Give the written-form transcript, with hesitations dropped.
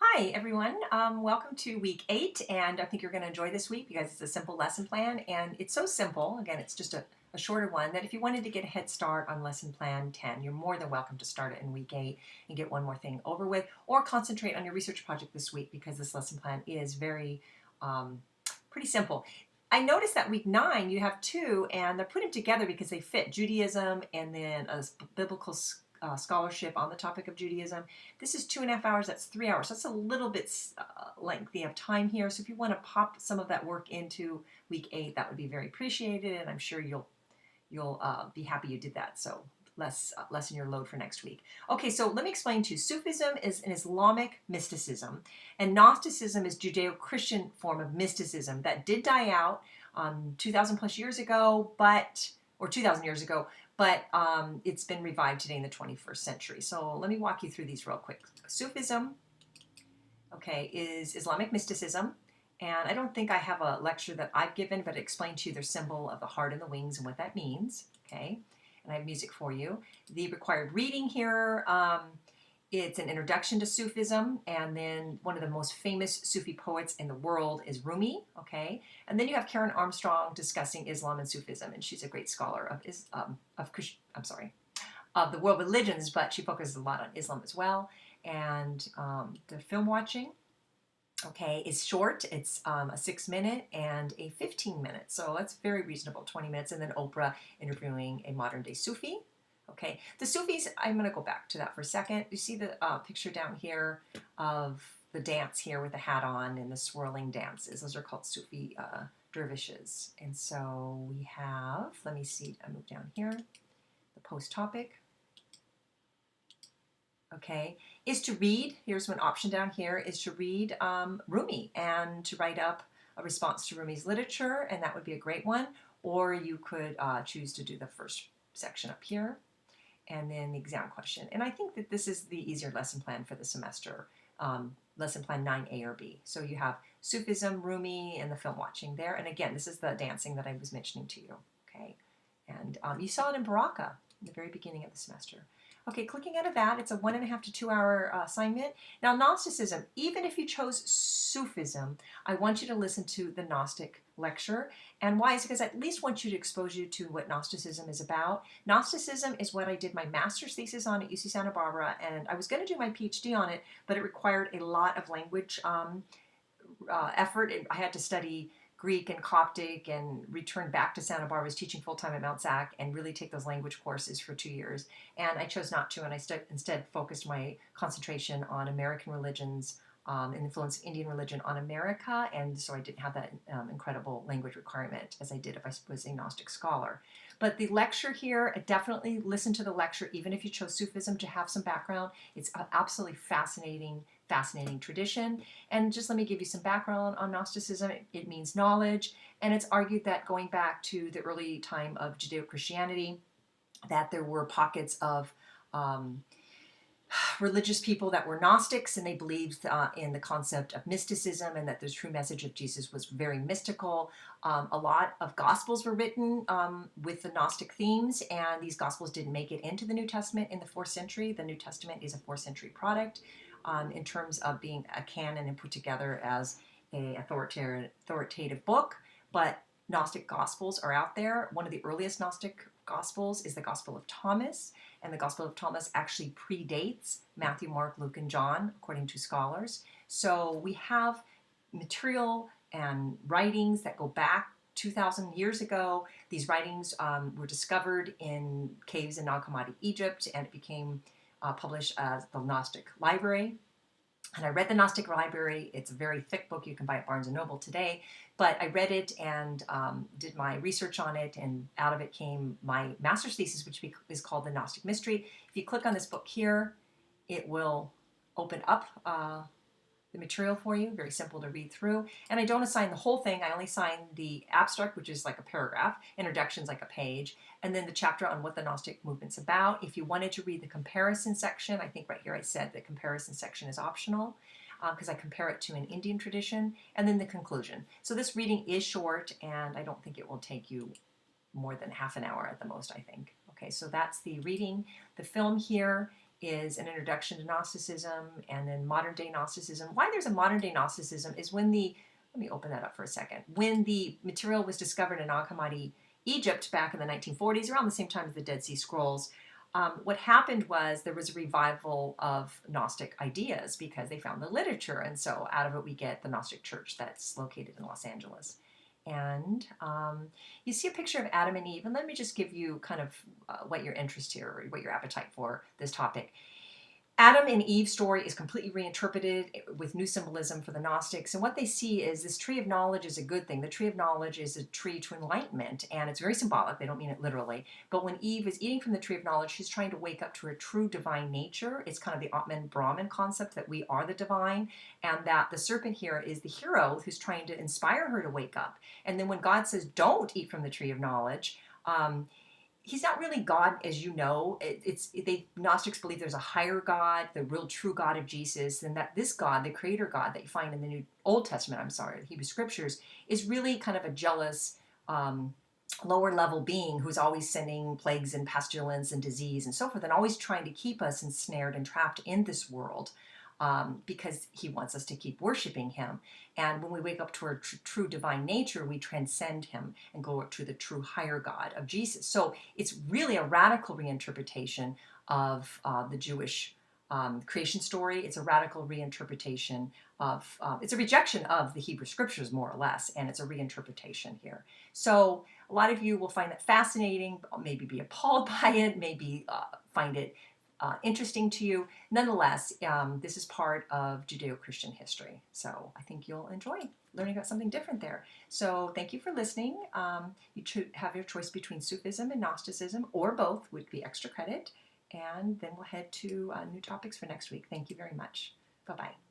Hi everyone, welcome to week 8, and I think you're going to enjoy this week because it's a simple lesson plan, and it's so simple. Again, it's just a shorter one that if you wanted to get a head start on lesson plan 10, you're more than welcome to start it in week 8 and get one more thing over with, or concentrate on your research project this week because this lesson plan is very pretty simple. I noticed that week 9 you have two, and they're put them together because they fit Judaism and then a biblical scholarship on the topic of Judaism. This is 2.5 hours, that's 3 hours. That's a little bit lengthy of time here. So if you want to pop some of that work into week 8, that would be very appreciated, and I'm sure you'll be happy you did that. So lessen your load for next week. Okay, so let me explain to you. Sufism is an Islamic mysticism, and Gnosticism is Judeo-Christian form of mysticism that did die out 2,000 plus years ago, or 2,000 years ago, but it's been revived today in the 21st century. So let me walk you through these real quick. Sufism, okay, is Islamic mysticism. And I don't think I have a lecture that I've given, but I explained to you their symbol of the heart and the wings and what that means, okay? And I have music for you. The required reading here, it's an introduction to Sufism, and then one of the most famous Sufi poets in the world is Rumi, okay? And then you have Karen Armstrong discussing Islam and Sufism, and she's a great scholar of the world religions, but she focuses a lot on Islam as well. And the film watching, okay, is short. It's a 6-minute and a 15-minute, so that's very reasonable, 20 minutes, and then Oprah interviewing a modern-day Sufi. Okay, the Sufis, I'm going to go back to that for a second. You see the picture down here of the dance here with the hat on and the swirling dances. Those are called Sufi dervishes. And so we have, let me see, I move down here, the post topic. Okay, is to read, here's one option down here, is to read Rumi and to write up a response to Rumi's literature, and that would be a great one. Or you could choose to do the first section up here, and then the exam question. And I think that this is the easier lesson plan for the semester, lesson plan 9A or B. So you have Sufism, Rumi, and the film watching there. And again, this is the dancing that I was mentioning to you, okay? And you saw it in Baraka in the very beginning of the semester. Okay, clicking out of that, it's a 1.5 to 2 hour assignment. Now, Gnosticism, even if you chose Sufism, I want you to listen to the Gnostic lecture. And why is it? Because I at least want you to expose you to what Gnosticism is about. Gnosticism is what I did my master's thesis on at UC Santa Barbara, and I was going to do my PhD on it, but it required a lot of language effort. I had to study Greek and Coptic and return back to Santa Barbara. I was teaching full-time at Mount Sac and really take those language courses for 2 years. And I chose not to, and I instead focused my concentration on American religions, and influence of Indian religion on America, and so I didn't have that incredible language requirement as I did if I was a Gnostic scholar. But the lecture here, definitely listen to the lecture, even if you chose Sufism to have some background. It's an absolutely fascinating tradition. And just let me give you some background on Gnosticism. It means knowledge, and it's argued that going back to the early time of Judeo-Christianity, that there were pockets of religious people that were Gnostics, and they believed in the concept of mysticism and that the true message of Jesus was very mystical. A lot of Gospels were written with the Gnostic themes, and these Gospels didn't make it into the New Testament in the 4th century. The New Testament is a 4th century product in terms of being a canon and put together as an authoritative book, but Gnostic Gospels are out there. One of the earliest Gnostic Gospels is the Gospel of Thomas, and the Gospel of Thomas actually predates Matthew, Mark, Luke, and John, according to scholars. So we have material and writings that go back 2,000 years ago. These writings were discovered in caves in Nag Hammadi, Egypt, and it became published as the Gnostic Library. And I read the Gnostic Library. It's a very thick book. You can buy it at Barnes & Noble today. But I read it and did my research on it, and out of it came my master's thesis, which is called The Gnostic Mystery. If you click on this book here, it will open up the material for you. Very simple to read through. And I don't assign the whole thing. I only assign the abstract, which is like a paragraph. Introduction's like a page. And then the chapter on what the Gnostic movement's about. If you wanted to read the comparison section, I think right here I said the comparison section is optional because I compare it to an Indian tradition. And then the conclusion. So this reading is short, and I don't think it will take you more than half an hour at the most, I think. Okay, so that's the reading. The film here is an introduction to Gnosticism, and then modern day Gnosticism. Why there's a modern day Gnosticism is when let me open that up for a second. When the material was discovered in Nag Hammadi, Egypt, back in the 1940s, around the same time as the Dead Sea Scrolls, what happened was there was a revival of Gnostic ideas because they found the literature, and so out of it we get the Gnostic Church that's located in Los Angeles. And you see a picture of Adam and Eve, and let me just give you kind of what your interest here, or what your appetite for this topic. Adam and Eve's story is completely reinterpreted with new symbolism for the Gnostics. And what they see is this tree of knowledge is a good thing. The tree of knowledge is a tree to enlightenment, and it's very symbolic. They don't mean it literally. But when Eve is eating from the tree of knowledge, she's trying to wake up to her true divine nature. It's kind of the Atman Brahman concept that we are the divine, and that the serpent here is the hero who's trying to inspire her to wake up. And then when God says, don't eat from the tree of knowledge, he's not really God, as you know. Gnostics believe there's a higher God, the real true God of Jesus, and that this God, the creator God that you find in the Old Testament, the Hebrew Scriptures, is really kind of a jealous, lower level being who's always sending plagues and pestilence and disease and so forth, and always trying to keep us ensnared and trapped in this world. Because he wants us to keep worshiping him. And when we wake up to our true divine nature, we transcend him and go up to the true higher God of Jesus. So it's really a radical reinterpretation of the Jewish creation story. It's a radical reinterpretation of, it's a rejection of the Hebrew Scriptures, more or less, and it's a reinterpretation here. So a lot of you will find that fascinating, maybe be appalled by it, maybe find it interesting to you. Nonetheless, this is part of Judeo-Christian history. So I think you'll enjoy learning about something different there. So thank you for listening. You should have your choice between Sufism and Gnosticism, or both would be extra credit. And then we'll head to new topics for next week. Thank you very much. Bye-bye.